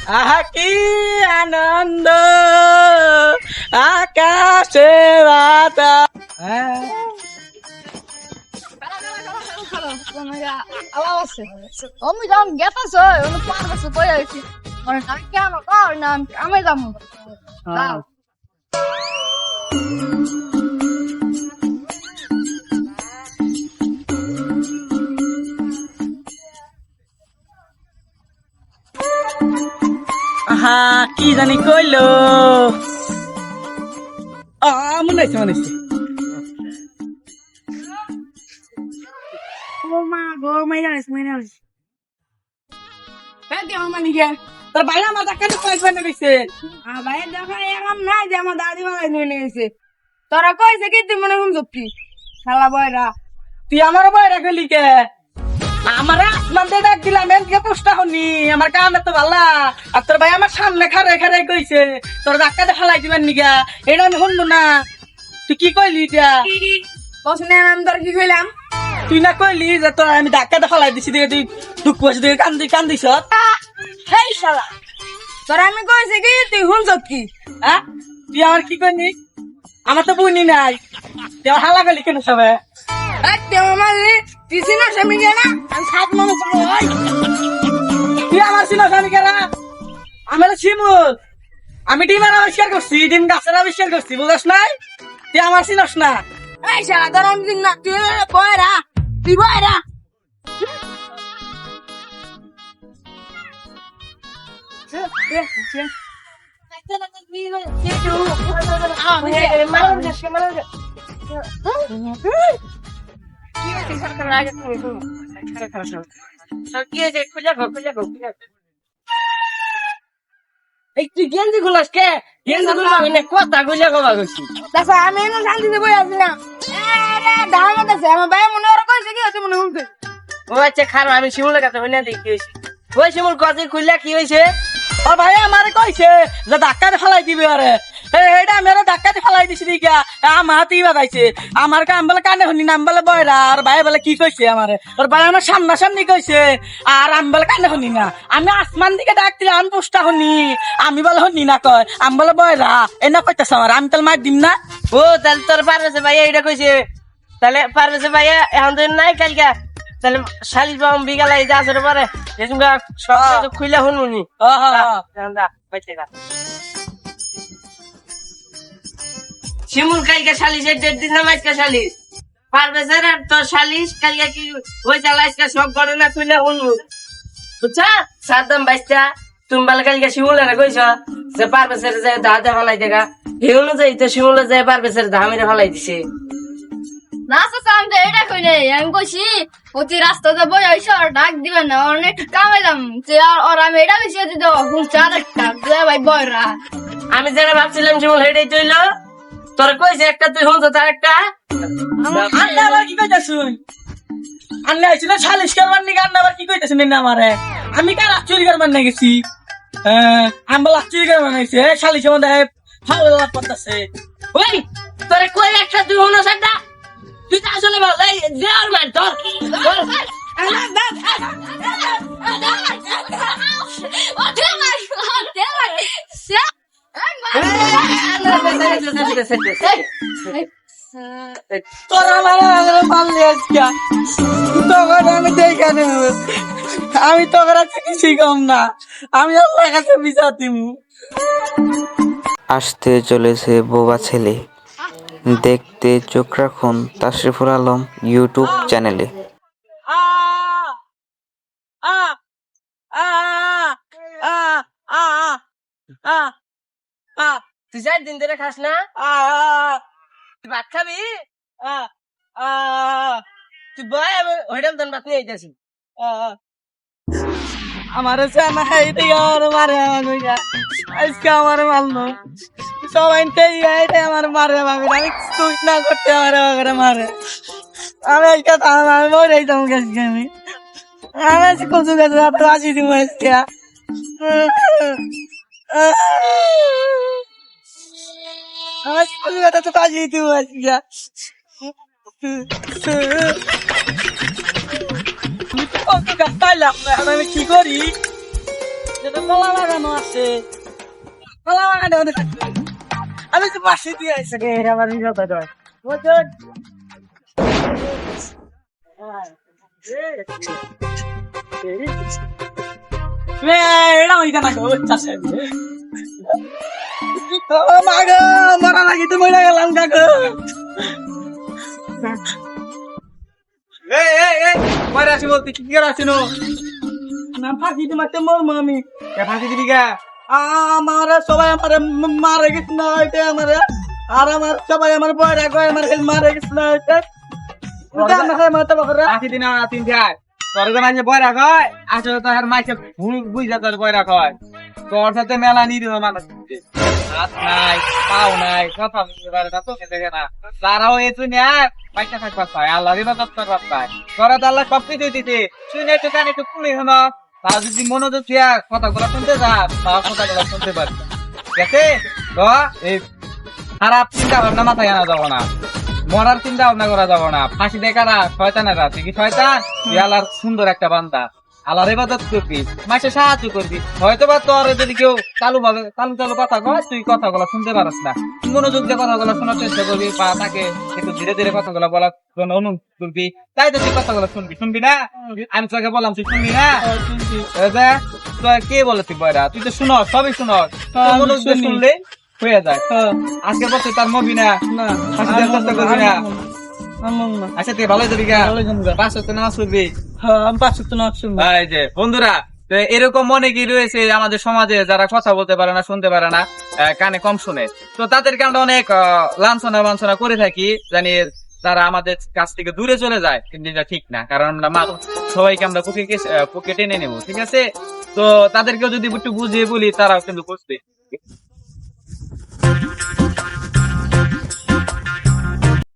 আহা কি আনন্দ আকাশে বাতাস। আমি যাম গেতাছ আমি পারবছ কই আইছি মানে আমি কেন কর না আমি যাম দাও আহা কি জানি কইলো মনে হয়েছে ও মা গো মাইনাস হ্যাঁ দেওয়া মানে গিয়া তোর ভাই আমার টাকা তো পয়সা না গেছে ভাই দেখা এরকম না যে আমার দাদি মালাই নিয়ে গেছে তোরা কইছে কি তুই মনে কোন সত্যি শালা বয়রা তুই আমার বয়রা গেলি কে আমার আসমান দিয়ে ডাক দিলাম এনকে পোস্টা হনি আমার কানে তো ভালা আর তোর ভাই আমার সামনে খারে কইছে তোর ধাক্কা দিয়ে ফেলাই দিবেন নিগা এটা আমি শুনবো না তুই কি কইলি এটা পছন্দের আমি তোর কি কইলাম তুই না কইলি যে তোর আমি ধাক্কা দিয়ে ফেলাই দিছি দেখে তুই দুঃখ পাচ্ছি দেখে কান্দিস হেই শালা তোরা আমি কইছে কি তুই শুনছ কি হ্যাঁ তুই আমার কি কইনি আমার তো বুনি নাই তুই আমার হালা গেলি কেন সবে তুই চিনা স্বামী কে না আমি সাত মানুষ তুই আমার চিনা স্বামী কেনা আমি শিমুল আমি ডিমের আবিষ্কার করছি ডিম গাছের আবিষ্কার করছি বুঝাস নাই তুই আমার চিনস না এই শালা তোর আমি চিন না তুই বয়রা তুই বয়রা তুই গেঞ্জি গুলাস কে গেঞ্জি গুলা কথা গুলা কবা গেছি দেখো আমি এনে শান্তিতে বই আসলাম ধারণা আছে আমার ভাই মনে ওরা কইছে কি হচ্ছে মনে হচ্ছে ও আচ্ছা খারাপ আমি শিমুলের কাছে হইনা দেখি হয়েছি ওই শিমুল কাজে খুললা কি হয়েছে ও ভাই আমারে কইছে যে ধাক্কা দিয়ে ফেলাই দিবে আরে এটা আমি ধাক্কা দিয়ে ফেলাই দিছি দিকা আমার হাতেই বাজাইছে আমার কাম বলে কানে শুনি নাম বলে বয়রা আর ভাই বলে কি কইছে আমারে ওর ভাই আমার সামনাসামনি কইছে আর আমি বলে কানে শুনি না আমি আসমান দিকে ডাক দিলে আমি পোস্টা শুনি আমি বলে শুনি না কয় আমি বলে বয়রা এনা কইতেছে আমার আমি তাহলে মার দিম না ও তাহলে তোর পারবেছে ভাইয়া এটা কইছে তাহলে পারবেছে ভাইয়া এখন তো নাই কালকে তাহলে শালিশ বাম বিকালে যা আসরে পরে সব খুইলা শুনুনি শিমুল কালকে শালিশের ডেট দিন আজকে শালিশ পারবে স্যার তোর শালিশ কালকে কি ওই চাল আজকে সব ঘটনা খুইলা শুনবো বুঝছা সাদ্দাম বাইশটা তুমি বলে কালকে শিমুলের কইছ যে পারবে স্যার যে দাদা ফেলাই দেখা এই অনুযায়ী তো শিমুলে যায় পারবে স্যার ধামিরে ফেলাই দিছে না চাচা আমি তো এটা কই নাই আমি কইছি প্রতি রাস্তাতে বই আইসো আর ডাক দিবেন না অনেক কামাইলাম যে আর আমি এটা বেশি দিতে হুঁচা একটা ভাই বয়রা আমি যেটা ভাবছিলাম শিমুল হেঁটেই চইল তোর কইছে একটা তুই হুঁচো তার একটা আন্না আবার কি কইতাছুন আন্না আইছি না শালিশ করবার নিকে আন্না আবার কি কইতাছুন না আমারে আমি কার চুরি করবার না গেছি আমি বলা চুরি করবার নাইছে শালিশের মধ্যে ভালো করতেছে ওই তোরে কই একটা তুই হুনো সাড্ডা তুই তো আসলে ভালো যে আর মান তোর আমি তো কিছুই কম না আমি আল্লাহর কাছে বিচার দিব আসতে চলেছে বোবা ছেলে দেখতে চোখ রাখুন তাশরিফুল আলম ইউটিউব চ্যানেলে তুই 4 দিন ধরে খাস না তুই ভাত খাবি তুই বয় হোটেল দেন ভাত নিয়ে আইতাছি আমার মারে আজকে আমার মারলো সবাই আমার মারে আমি তুই না করতে আমার মারে আমি আমি মরে যাইতাম গাছকে আমি কচু গাছে তো আসি দিব আজকে আমার কচু গাছে তো আসি দিব আজকে আমি তো কচু গাছ পাইলাম এখন আমি কি করি যেটা কলা বাগানো আছে কলা বাগানে অনেক আছে। আমি তো পাশে দিয়ে আইসে রে আমার নিজটা দয় বুঝছেন এটা ওইটা না চাষে মাগো মরা লাগি তো মরে গেলাম কাকু পরে আসি বলতে কি করে আসিনো না ফাঁকি তোমাকে মরবো আমি ফাঁসি দিবি গা আমার সবাই আমার মারে গেছে না এটা আমার আর আমার সবাই আমার বয় রাখো আমার মারে গেছে না এটা আমার মাথা বকরা আসি দিন আমার তিন যায় তোর তো মাঝে বয় রাখ হয় আসলে তো আর মাইকে ভুল বুঝা তোর বয় রাখ হয় তোর সাথে মেলা নিরীহ মানুষ হাত নাই পাও নাই কথা বলতে পারে না তোকে দেখে না তারাও এসে নেয় পয়সা থাকবার পায় আল্লাহ রিবা দত্তর পায় তোরা তো আল্লাহ সব কিছু দিতে শুনে একটু কানে একটু খুলি হলো তার যদি মনোযোগ দিয়া কথাগুলো শুনতে যা তার কথাগুলো শুনতে পারবে ঠিক আছে তো এই খারাপ চিন্তা ভাবনা মাথায় আনা যাবো না মরার চিন্তা ভাবনা করা যাবো না ফাঁসি দেখারা শয়তানেরা তুই কি শয়তান তুই আল্লাহর সুন্দর একটা বান্দা আল্লাহর ইবাদত করবি মাসে সাহায্য করবি হয়তো বা তোর যদি কেউ চালু কথা কয় তুই কথাগুলো শুনতে পারস না তুই মনোযোগ দিয়ে কথাগুলো শোনার চেষ্টা করবি বা তাকে একটু ধীরে ধীরে কথাগুলো বলার জন্য অনুরোধ করবি তাই তো তুই কথাগুলো শুনবি না আমি তোকে বললাম তুই শুনবি না এই যে, তোর কে বলে তুই বয়রা তুই তো শুনস সবই শুনস মনোযোগ দিয়ে শুনলে হয়ে যায় আজকে বলতে তার মবি না না ফাঁসি দেওয়ার চেষ্টা করবি না না আচ্ছা তুই ভালো যাবি গা ভালোই যাবো গা। পাঁচ সপ্তাহ নামাজ পড়বি হ্যাঁ আমি পাঁচ সপ্তাহ না শুনবো এই যে বন্ধুরা তো এরকম অনেকেই রয়েছে আমাদের সমাজে যারা কথা বলতে পারে না শুনতে পারে না কানে কম শুনে তো তাদেরকে আমরা অনেক লাঞ্ছনা বাঞ্ছনা করে থাকি জানি তারা আমাদের কাছ থেকে দূরে চলে যায় কিন্তু এটা ঠিক না কারণ আমরা সবাইকে আমরা বুকে টেনে নেবো ঠিক আছে তো তাদেরকেও যদি একটু বুঝিয়ে বলি তারাও কিন্তু বুঝবে